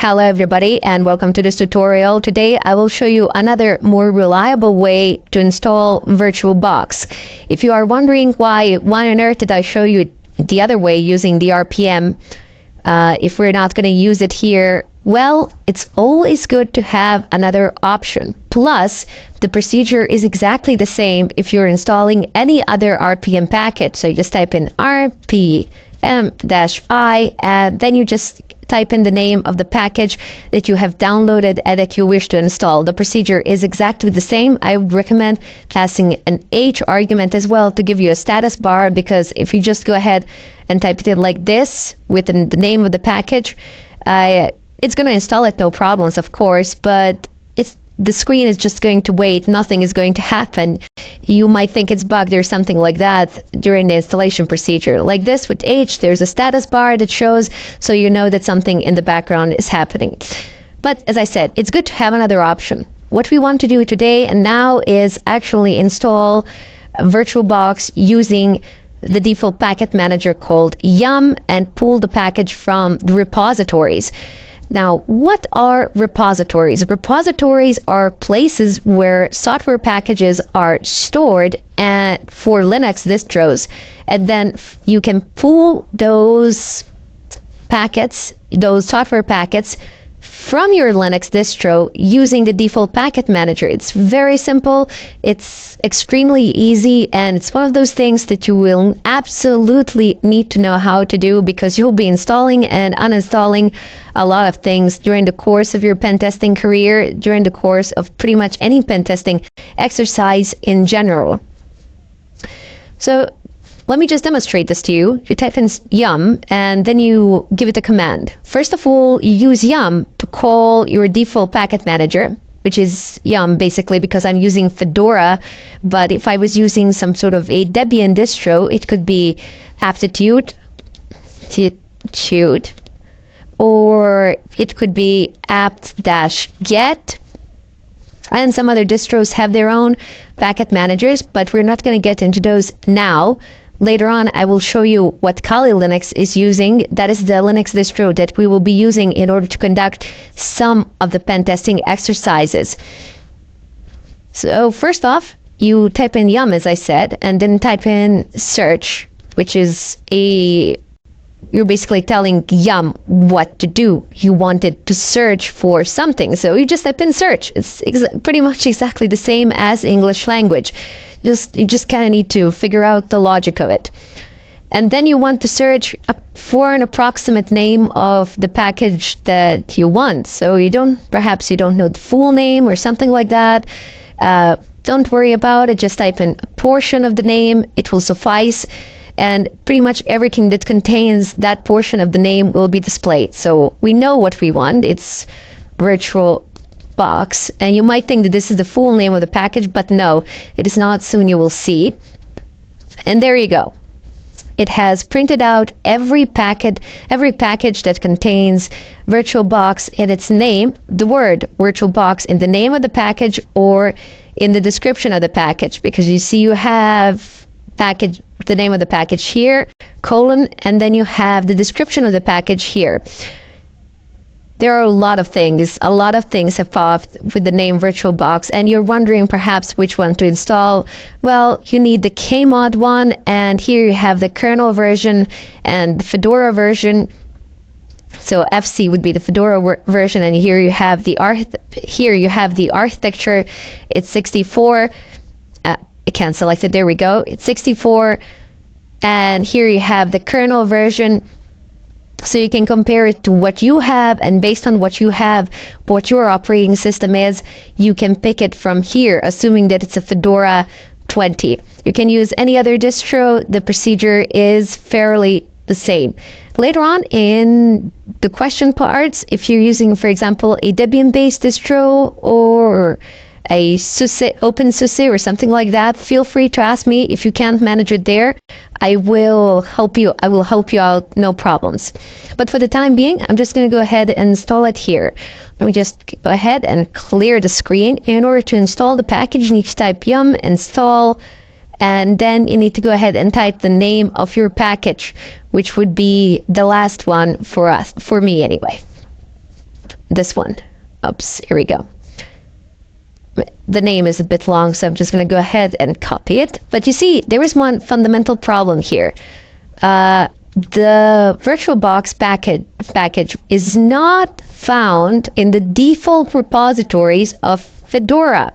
Hello everybody and welcome to this tutorial. Today I will show you another more reliable way to install VirtualBox. If you are wondering why on earth did I show you the other way using the RPM if we're not going to use it here, well, it's always good to have another option. Plus, the procedure is exactly the same if you're installing any other RPM package. So you just type in RPM-I and then you just type in the name of the package that you have downloaded and that you wish to install. The procedure is exactly the same. I would recommend passing an H argument as well to give you a status bar, because if you just go ahead and type it in like this with the name of the package, it's going to install it, no problems, of course, but the screen is just going to wait. Nothing is going to happen. You might think it's bugged or something like that during the installation procedure. Like this with H, there's a status bar that shows, so you know that something in the background is happening. But as I said, it's good to have another option. What we want to do today and now is actually install VirtualBox using the default packet manager called Yum and pull the package from the repositories. Now, what are repositories? Repositories are places where software packages are stored for Linux distros, and then you can pull those packets, those software packets, from your Linux distro using the default packet manager. It's very simple, it's extremely easy, and it's one of those things that you will absolutely need to know how to do, because you'll be installing and uninstalling a lot of things during the course of your pen testing career, during the course of pretty much any pen testing exercise in general. So let me just demonstrate this to you. You type in yum and then you give it a command. First of all, you use yum to call your default packet manager, which is yum basically because I'm using Fedora, but if I was using some sort of a Debian distro, it could be aptitude, or it could be apt-get, and some other distros have their own packet managers, but we're not going to get into those now. Later on, I will show you what Kali Linux is using. That is the Linux distro that we will be using in order to conduct some of the pen testing exercises. So first off, you type in yum, as I said, and then type in search, which is you're basically telling yum what to do. You want it to search for something, so you just type in search. It's pretty much exactly the same as English language. You just kind of need to figure out the logic of it. And then you want to search for an approximate name of the package that you want. So perhaps you don't know the full name or something like that. Don't worry about it. Just type in a portion of the name. It will suffice. And pretty much everything that contains that portion of the name will be displayed. So we know what we want. It's VirtualBox, and you might think that this is the full name of the package, but no, it is not. Soon you will see. And there you go. It has printed out every package that contains VirtualBox in its name, the word VirtualBox in the name of the package or in the description of the package, because you see you have the name of the package here, colon, and then you have the description of the package here. There are a lot of things have popped with the name VirtualBox, and you're wondering perhaps which one to install. Well, you need the Kmod one, and here you have the kernel version and the Fedora version. So FC would be the Fedora version, and here you have the architecture. It's 64. I can't select it. There we go. It's 64, and here you have the kernel version. So you can compare it to what you have, and based on what you have, what your operating system is, you can pick it from here, assuming that it's a Fedora 20. You can use any other distro. The procedure is fairly the same. Later on in the question parts, if you're using, for example, a Debian-based distro or a OpenSUSE or something like that, feel free to ask me. If you can't manage it there, I will help you out, no problems. But for the time being, I'm just going to go ahead and install it here. Let me just go ahead and clear the screen. In order to install the package, you need to type yum install, and then you need to go ahead and type the name of your package, which would be the last one for me anyway. this one. Oops, here we go. The name is a bit long, so I'm just going to go ahead and copy it. But you see, there is one fundamental problem here. The VirtualBox package is not found in the default repositories of Fedora.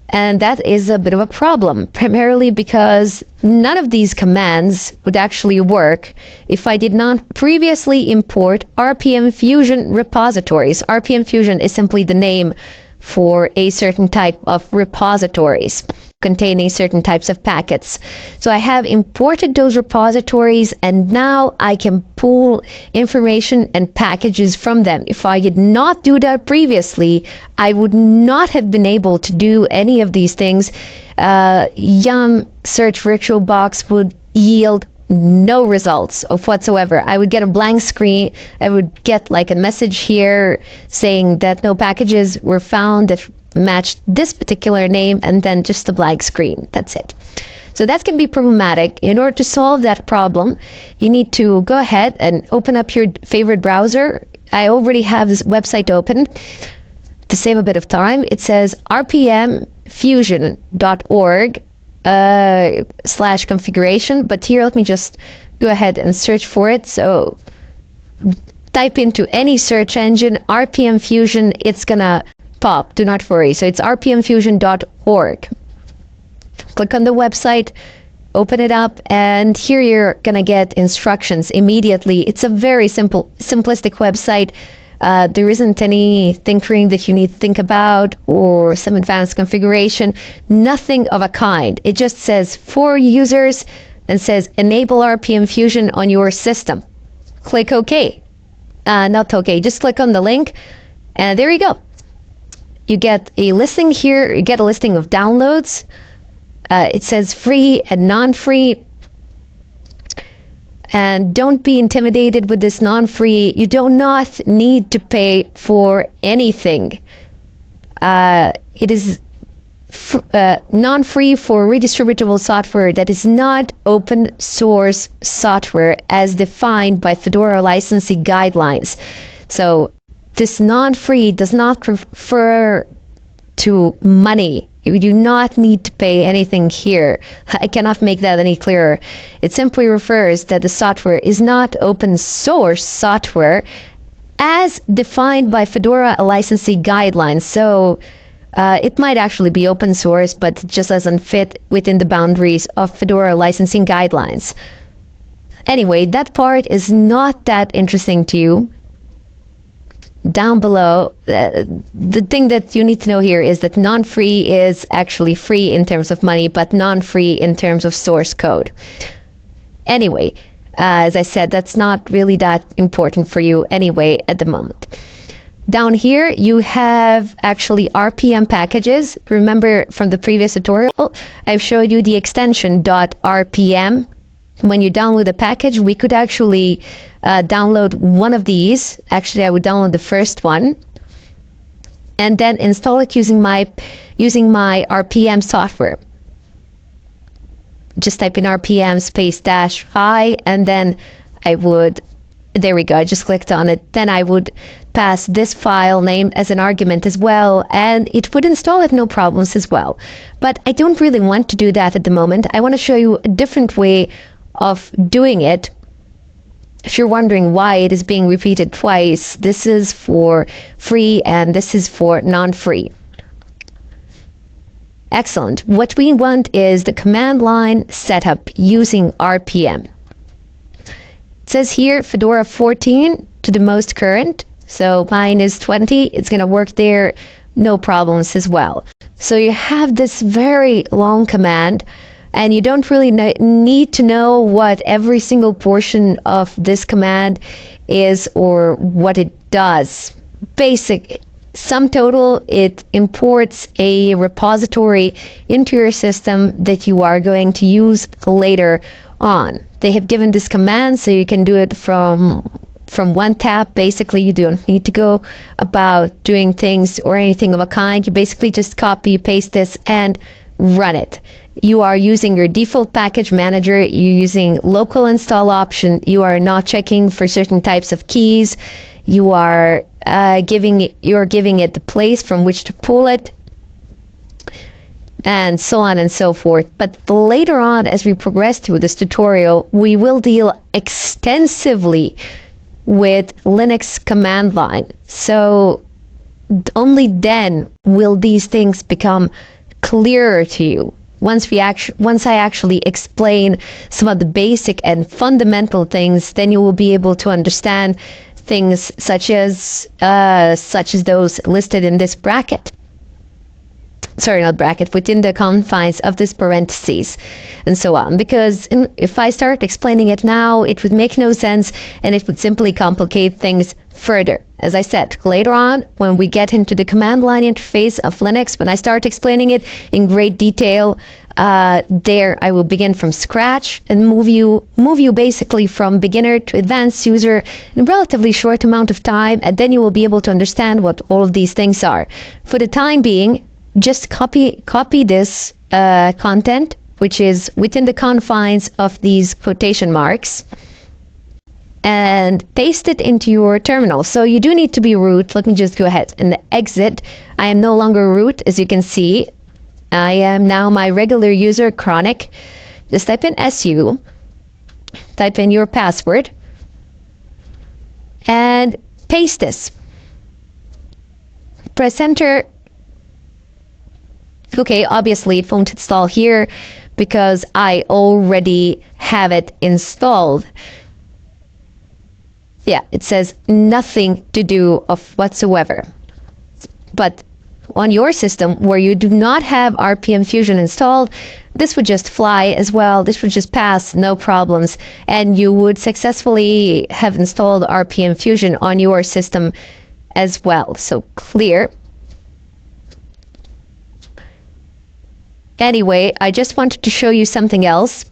And that is a bit of a problem, primarily because none of these commands would actually work if I did not previously import RPM Fusion repositories. RPM Fusion is simply the name for a certain type of repositories containing certain types of packets. So I have imported those repositories, and now I can pull information and packages from them. If I did not do that previously, I would not have been able to do any of these things. Yum search VirtualBox would yield no results of whatsoever. I would get a blank screen. I would get like a message here saying that no packages were found that matched this particular name, and then just a blank screen. That's it. So that can be problematic. In order to solve that problem, you need to go ahead and open up your favorite browser. I already have this website open. To save a bit of time, it says rpmfusion.org /configuration, but here let me just go ahead and search for it. So type into any search engine RPM Fusion, it's gonna pop, do not worry. So it's rpmfusion.org. Click on the website, open it up, and here you're gonna get instructions immediately. It's a very simplistic website. There isn't any tinkering that you need to think about or some advanced configuration, nothing of a kind. It just says for users and says enable RPM Fusion on your system. Click OK. Not OK, just click on the link, and there you go. You get a listing here, you get a listing of downloads. It says free and non-free. And don't be intimidated with this non-free. You do not need to pay for anything. It is non-free for redistributable software that is not open source software as defined by Fedora licensing guidelines. So this non-free does not refer to money. You do not need to pay anything here. I cannot make that any clearer. It simply refers that the software is not open source software as defined by Fedora licensing guidelines. So it might actually be open source, but it just doesn't fit within the boundaries of Fedora licensing guidelines. Anyway, that part is not that interesting to you. Down below, the thing that you need to know here is that non-free is actually free in terms of money, but non-free in terms of source code. Anyway, as I said, that's not really that important for you anyway at the moment. Down here, you have actually RPM packages. Remember from the previous tutorial, I've showed you the extension .rpm. When you download a package, we could actually download one of these. Actually, I would download the first one and then install it using my RPM software. Just type in RPM --i, and then I would, there we go, I just clicked on it. Then I would pass this file name as an argument as well, and it would install it no problems as well. But I don't really want to do that at the moment. I want to show you a different way of doing it. If you're wondering why it is being repeated twice, this is for free and this is for non-free. Excellent. What we want is the command line setup using RPM. It says here Fedora 14 to the most current. So mine is 20. It's going to work there, no problems as well. So you have this very long command, and you don't really need to know what every single portion of this command is or what it does. Basic sum total, it imports a repository into your system that you are going to use later on. They have given this command so you can do it from one tap. Basically, you don't need to go about doing things or anything of a kind. You basically just copy, paste this, and run it. You are using your default package manager, you're using local install option, you are not checking for certain types of keys. you're giving it the place from which to pull it, and so on and so forth. But later on, as we progress through this tutorial, we will deal extensively with Linux command line. So only then will these things become clearer to you. Once I actually explain some of the basic and fundamental things, then you will be able to understand things such as those listed in this bracket. Sorry, not bracket, within the confines of this parentheses, and so on. Because if I start explaining it now, it would make no sense, and it would simply complicate things further. As I said, later on, when we get into the command line interface of Linux, when I start explaining it in great detail, there I will begin from scratch and move you basically from beginner to advanced user in a relatively short amount of time, and then you will be able to understand what all of these things are. For the time being, just copy this content, which is within the confines of these quotation marks, and paste it into your terminal. So you do need to be root. Let me just go ahead and exit. I am no longer root, as you can see. I am now my regular user, Chronic. Just type in SU, type in your password, and paste this. Press enter. Okay, obviously it won't install here because I already have it installed. Yeah, it says nothing to do of whatsoever. But on your system where you do not have RPM Fusion installed, this would just fly as well. This would just pass, no problems. And you would successfully have installed RPM Fusion on your system as well. So clear. Anyway, I just wanted to show you something else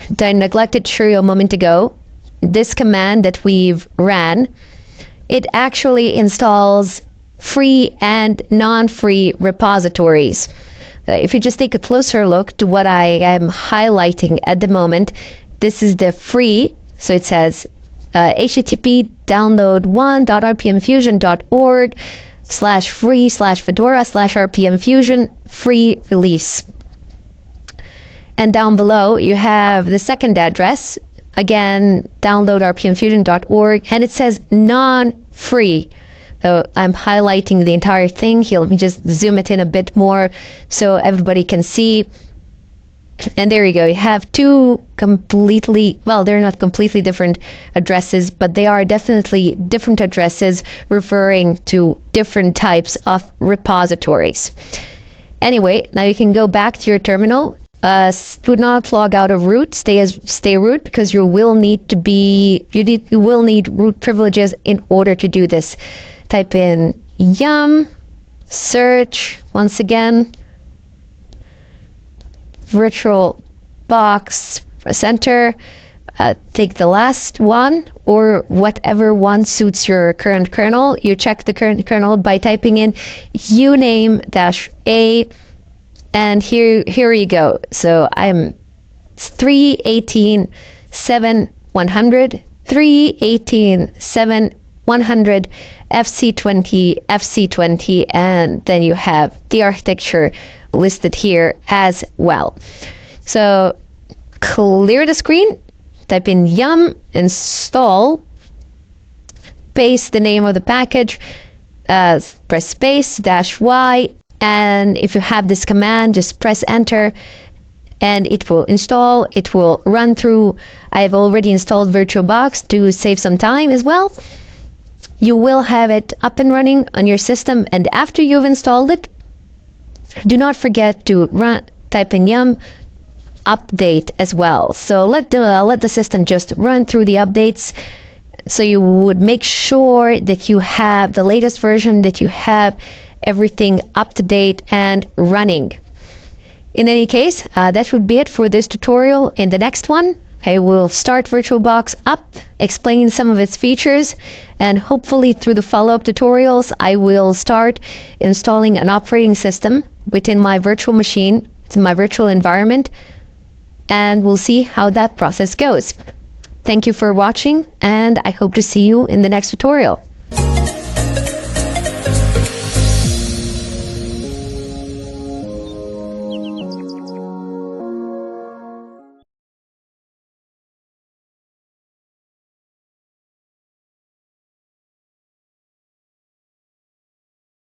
that I neglected to show you a moment ago. This command that we've ran, it actually installs free and non-free repositories. If you just take a closer look to what I am highlighting at the moment, this is the free, so it says http download1.rpmfusion.org/free/fedora/rpmfusion free release. And down below you have the second address, again download rpmfusion.org, and it says non-free. So I'm highlighting the entire thing here. Let me just zoom it in a bit more so everybody can see. And there you go. You have two completely, well, they're not completely different addresses, but they are definitely different addresses referring to different types of repositories. Anyway, now you can go back to your terminal. Do not log out of root. Stay root, because you will need root privileges in order to do this. Type in yum, search once again, VirtualBox, press enter. Take the last one or whatever one suits your current kernel. You check the current kernel by typing in uname-a, and here you go. So I'm 3.18.7.100, 3.18.7.100, FC20, and then you have the architecture listed here as well. So clear the screen, type in yum, install, paste the name of the package, press space, -y, and if you have this command, just press enter, and it will install, it will run through. I've already installed VirtualBox to save some time as well. You will have it up and running on your system, and after you've installed it, do not forget to type in yum update as well. So let the system just run through the updates, so you would make sure that you have the latest version, that you have everything up to date and running. In any case, that would be it for this tutorial. In the next one, I will start VirtualBox up, explain some of its features, and hopefully through the follow-up tutorials, I will start installing an operating system within my virtual machine, in my virtual environment, and we'll see how that process goes. Thank you for watching, and I hope to see you in the next tutorial.